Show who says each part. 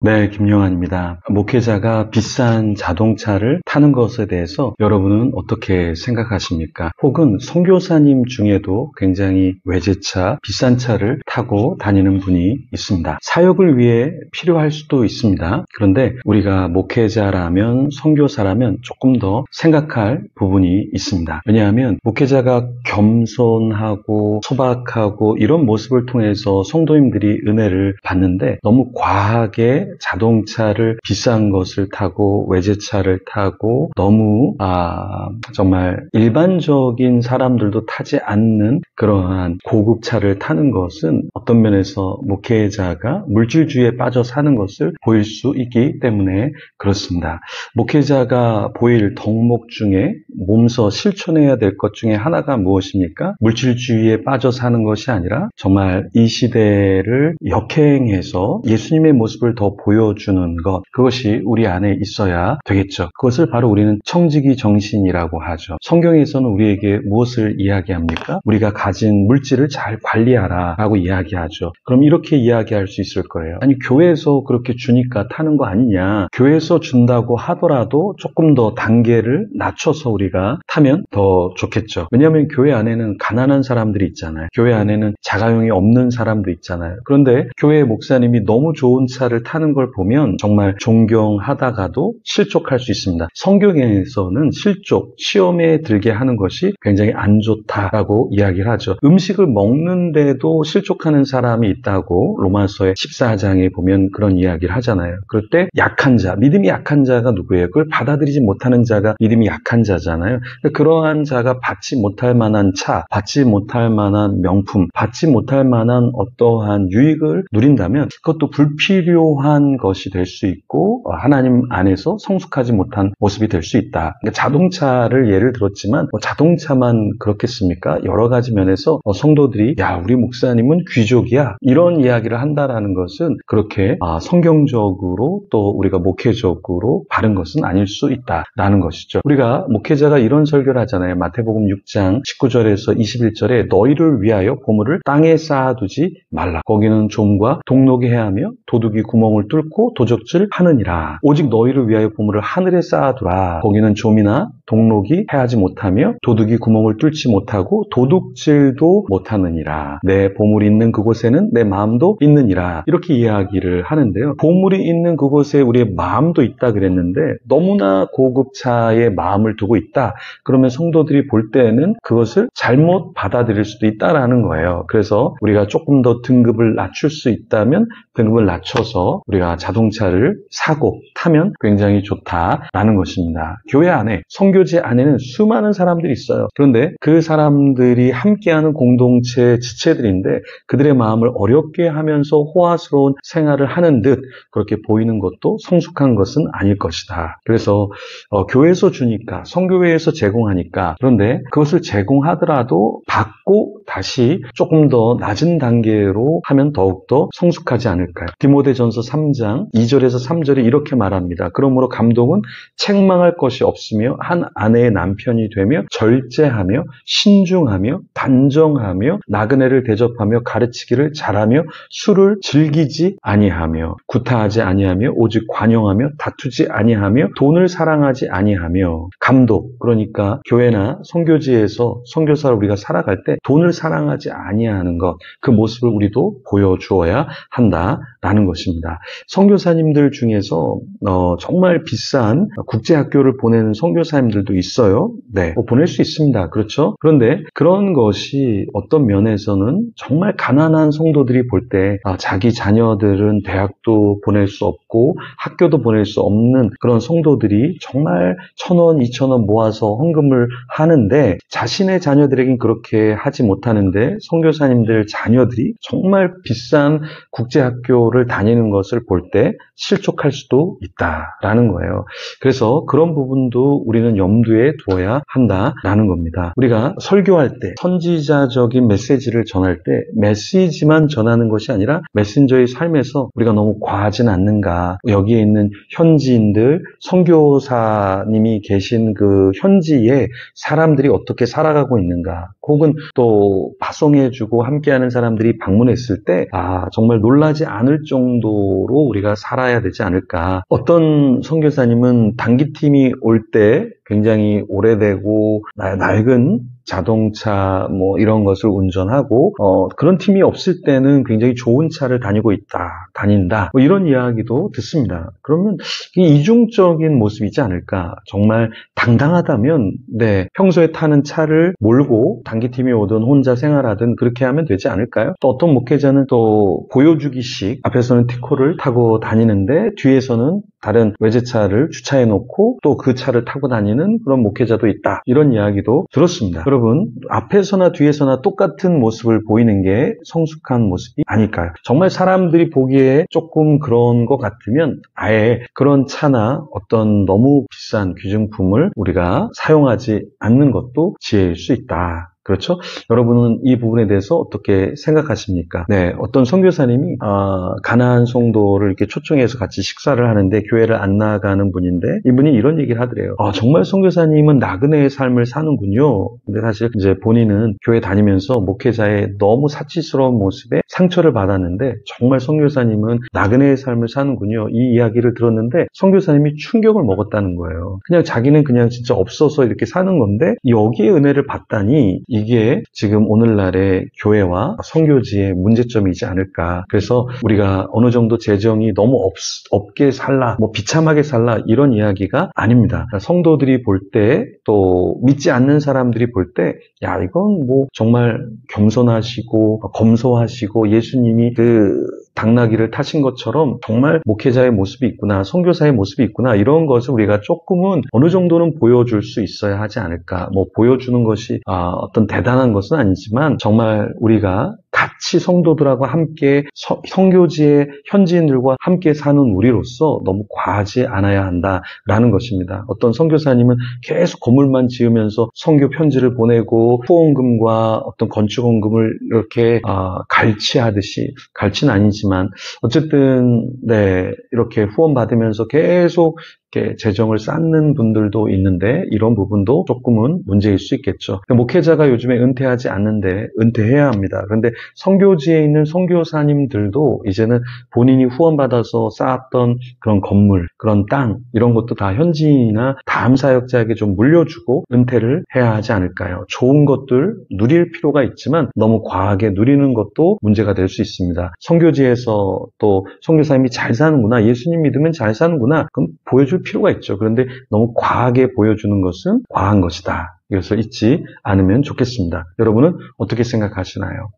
Speaker 1: 네, 김영환입니다. 목회자가 비싼 자동차를 타는 것에 대해서 여러분은 어떻게 생각하십니까? 혹은 선교사님 중에도 굉장히 외제차, 비싼 차를 타고 다니는 분이 있습니다. 사역을 위해 필요할 수도 있습니다. 그런데 우리가 목회자라면, 선교사라면 조금 더 생각할 부분이 있습니다. 왜냐하면 목회자가 겸손하고 소박하고 이런 모습을 통해서 성도님들이 은혜를 받는데 너무 과하게 자동차를 비싼 것을 타고 외제차를 타고 너무 정말 일반적인 사람들도 타지 않는 그러한 고급차를 타는 것은 어떤 면에서 목회자가 물질주의에 빠져 사는 것을 보일 수 있기 때문에 그렇습니다. 목회자가 보일 덕목 중에 몸소 실천해야 될 것 중에 하나가 무엇입니까? 물질주의에 빠져 사는 것이 아니라 정말 이 시대를 역행해서 예수님의 모습을 더 보여주는 것, 그것이 우리 안에 있어야 되겠죠. 그것을 바로 우리는 청지기 정신이라고 하죠. 성경에서는 우리에게 무엇을 이야기합니까? 우리가 가진 물질을 잘 관리하라 라고 이야기하죠. 그럼 이렇게 이야기할 수 있을 거예요. 아니, 교회에서 그렇게 주니까 타는 거 아니냐. 교회에서 준다고 하더라도 조금 더 단계를 낮춰서 우리가 타면 더 좋겠죠. 왜냐하면 교회 안에는 가난한 사람들이 있잖아요. 교회 안에는 자가용이 없는 사람도 있잖아요. 그런데 교회 목사님이 너무 좋은 차를 타는 걸 보면 정말 존경하다가도 실족할 수 있습니다. 성경에서는 실족, 시험에 들게 하는 것이 굉장히 안 좋다라고 이야기를 하죠. 음식을 먹는데도 실족하는 사람이 있다고 로마서의 14장에 보면 그런 이야기를 하잖아요. 그럴 때 약한 자, 믿음이 약한 자가 누구예요? 그걸 받아들이지 못하는 자가 믿음이 약한 자잖아요. 그러한 자가 받지 못할 만한 차, 받지 못할 만한 명품, 받지 못할 만한 어떠한 유익을 누린다면 그것도 불필요한 것이 될 수 있고 하나님 안에서 성숙하지 못한 모습이 될 수 있다. 그러니까 자동차를 예를 들었지만 자동차만 그렇겠습니까? 여러 가지 면에서 성도들이 야, 우리 목사님은 귀족이야, 이런 이야기를 한다라는 것은 그렇게 성경적으로 또 우리가 목회적으로 바른 것은 아닐 수 있다라는 것이죠. 우리가 목회자가 이런 설교를 하잖아요. 마태복음 6장 19절에서 21절에 너희를 위하여 보물을 땅에 쌓아두지 말라. 거기는 좀과 동록이 해하며 도둑이 구멍을 뚫고 도적질 하느니라. 오직 너희를 위하여 보물을 하늘에 쌓아두라. 거기는 좀이나 동록이 해하지 못하며 도둑이 구멍을 뚫지 못하고 도둑질도 못하느니라. 내 보물이 있는 그곳에는 내 마음도 있느니라. 이렇게 이야기를 하는데요. 보물이 있는 그곳에 우리의 마음도 있다 그랬는데 너무나 고급차에 마음을 두고 있다. 그러면 성도들이 볼 때는 그것을 잘못 받아들일 수도 있다라는 거예요. 그래서 우리가 조금 더 등급을 낮출 수 있다면 등급을 낮춰서 우리가 자동차를 사고 타면 굉장히 좋다라는 것입니다. 교회 안에, 선교지 안에는 수많은 사람들이 있어요. 그런데 그 사람들이 함께하는 공동체 지체들인데 그들의 마음을 어렵게 하면서 호화스러운 생활을 하는 듯 그렇게 보이는 것도 성숙한 것은 아닐 것이다. 그래서 교회에서 주니까, 선교회에서 제공하니까, 그런데 그것을 제공하더라도 받고 다시 조금 더 낮은 단계로 하면 더욱더 성숙하지 않을까요? 디모데전서 3장 2절에서 3절에 이렇게 말합니다. 그러므로 감독은 책망할 것이 없으며 한 아내의 남편이 되며 절제하며 신중하며 단정하며 나그네를 대접하며 가르치기를 잘하며 술을 즐기지 아니하며 구타하지 아니하며 오직 관용하며 다투지 아니하며 돈을 사랑하지 아니하며. 감독, 그러니까 교회나 선교지에서 선교사를 우리가 살아갈 때 돈을 사랑하지 아니하는 것, 그 모습을 우리도 보여주어야 한다라는 것입니다. 선교사님들 중에서 정말 비싼 국제학교를 보내는 선교사님들도 있어요. 네, 보낼 수 있습니다. 그렇죠? 그런데 그런 것이 어떤 면에서는 정말 가난한 성도들이 볼 때 자기 자녀들은 대학도 보낼 수 없고 학교도 보낼 수 없는 그런 성도들이 정말 1,000원, 2,000원 모아서 헌금을 하는데 자신의 자녀들에겐 그렇게 하지 못하는데 선교사님들 자녀들이 정말 비싼 국제학교를 다니는 것을 볼 때 실족할 수도 있다라는 거예요. 그래서 그런 부분도 우리는 염두에 두어야 한다라는 겁니다. 우리가 설교할 때, 선지자적인 메시지를 전할 때 메시지만 전하는 것이 아니라 메신저의 삶에서 우리가 너무 과하진 않는가, 여기에 있는 현지인들, 선교사님이 계신 그 현지에 사람들이 어떻게 살아가고 있는가, 혹은 또 파송해주고 함께하는 사람들이 방문했을 때 정말 놀라지 않을 정도로 쪽으로 우리가 살아야 되지 않을까. 어떤 선교사님은 단기팀이 올 때 굉장히 오래되고 낡은 자동차 뭐 이런 것을 운전하고 그런 팀이 없을 때는 굉장히 좋은 차를 다닌다 뭐 이런 이야기도 듣습니다. 그러면 이중적인 모습이지 않을까. 정말 당당하다면 평소에 타는 차를 몰고 단기팀이 오든 혼자 생활하든 그렇게 하면 되지 않을까요? 또 어떤 목회자는 또 보여주기식 앞에서는 티코를 타고 다니는데 뒤에서는 다른 외제차를 주차해 놓고 또 그 차를 타고 다니는 그런 목회자도 있다. 이런 이야기도 들었습니다. 여러분, 앞에서나 뒤에서나 똑같은 모습을 보이는 게 성숙한 모습이 아닐까요? 정말 사람들이 보기에 조금 그런 것 같으면 아예 그런 차나 어떤 너무 비싼 귀중품을 우리가 사용하지 않는 것도 지혜일 수 있다. 그렇죠? 여러분은 이 부분에 대해서 어떻게 생각하십니까? 어떤 선교사님이 가나안 성도를 이렇게 초청해서 같이 식사를 하는데 교회를 안 나가는 분인데 이분이 이런 얘기를 하더래요. 정말 선교사님은 나그네의 삶을 사는군요. 근데 사실 이제 본인은 교회 다니면서 목회자의 너무 사치스러운 모습에 상처를 받았는데 정말 선교사님은 나그네의 삶을 사는군요. 이 이야기를 들었는데 선교사님이 충격을 먹었다는 거예요. 그냥 자기는 그냥 진짜 없어서 이렇게 사는 건데 여기에 은혜를 받다니 이게 지금 오늘날의 교회와 선교지의 문제점이지 않을까. 그래서 우리가 어느 정도 재정이 너무 없게 살라, 뭐 비참하게 살라 이런 이야기가 아닙니다. 성도들이 볼 때 또 믿지 않는 사람들이 볼 때 야 이건 뭐 정말 겸손하시고 검소하시고 예수님이 그 당나귀를 타신 것처럼 정말 목회자의 모습이 있구나, 선교사의 모습이 있구나 이런 것을 우리가 조금은 어느 정도는 보여줄 수 있어야 하지 않을까. 뭐 보여주는 것이 어떤 대단한 것은 아니지만 정말 우리가 같이 성도들하고 함께 선교지의 현지인들과 함께 사는 우리로서 너무 과하지 않아야 한다라는 것입니다. 어떤 선교사님은 계속 건물만 지으면서 선교 편지를 보내고 후원금과 어떤 건축원금을 이렇게 갈치는 아니지만 어쨌든 이렇게 후원 받으면서 계속 이렇게 재정을 쌓는 분들도 있는데 이런 부분도 조금은 문제일 수 있겠죠. 목회자가 요즘에 은퇴하지 않는데 은퇴해야 합니다. 그런데 선교지에 있는 선교사님들도 이제는 본인이 후원받아서 쌓았던 그런 건물, 그런 땅 이런 것도 다 현지인이나 다음 사역자에게 좀 물려주고 은퇴를 해야 하지 않을까요? 좋은 것들 누릴 필요가 있지만 너무 과하게 누리는 것도 문제가 될 수 있습니다. 선교지에서 또 선교사님이 잘 사는구나, 예수님 믿으면 잘 사는구나 그럼 보여줄 필요가 있죠. 그런데 너무 과하게 보여주는 것은 과한 것이다. 이것을 잊지 않으면 좋겠습니다. 여러분은 어떻게 생각하시나요?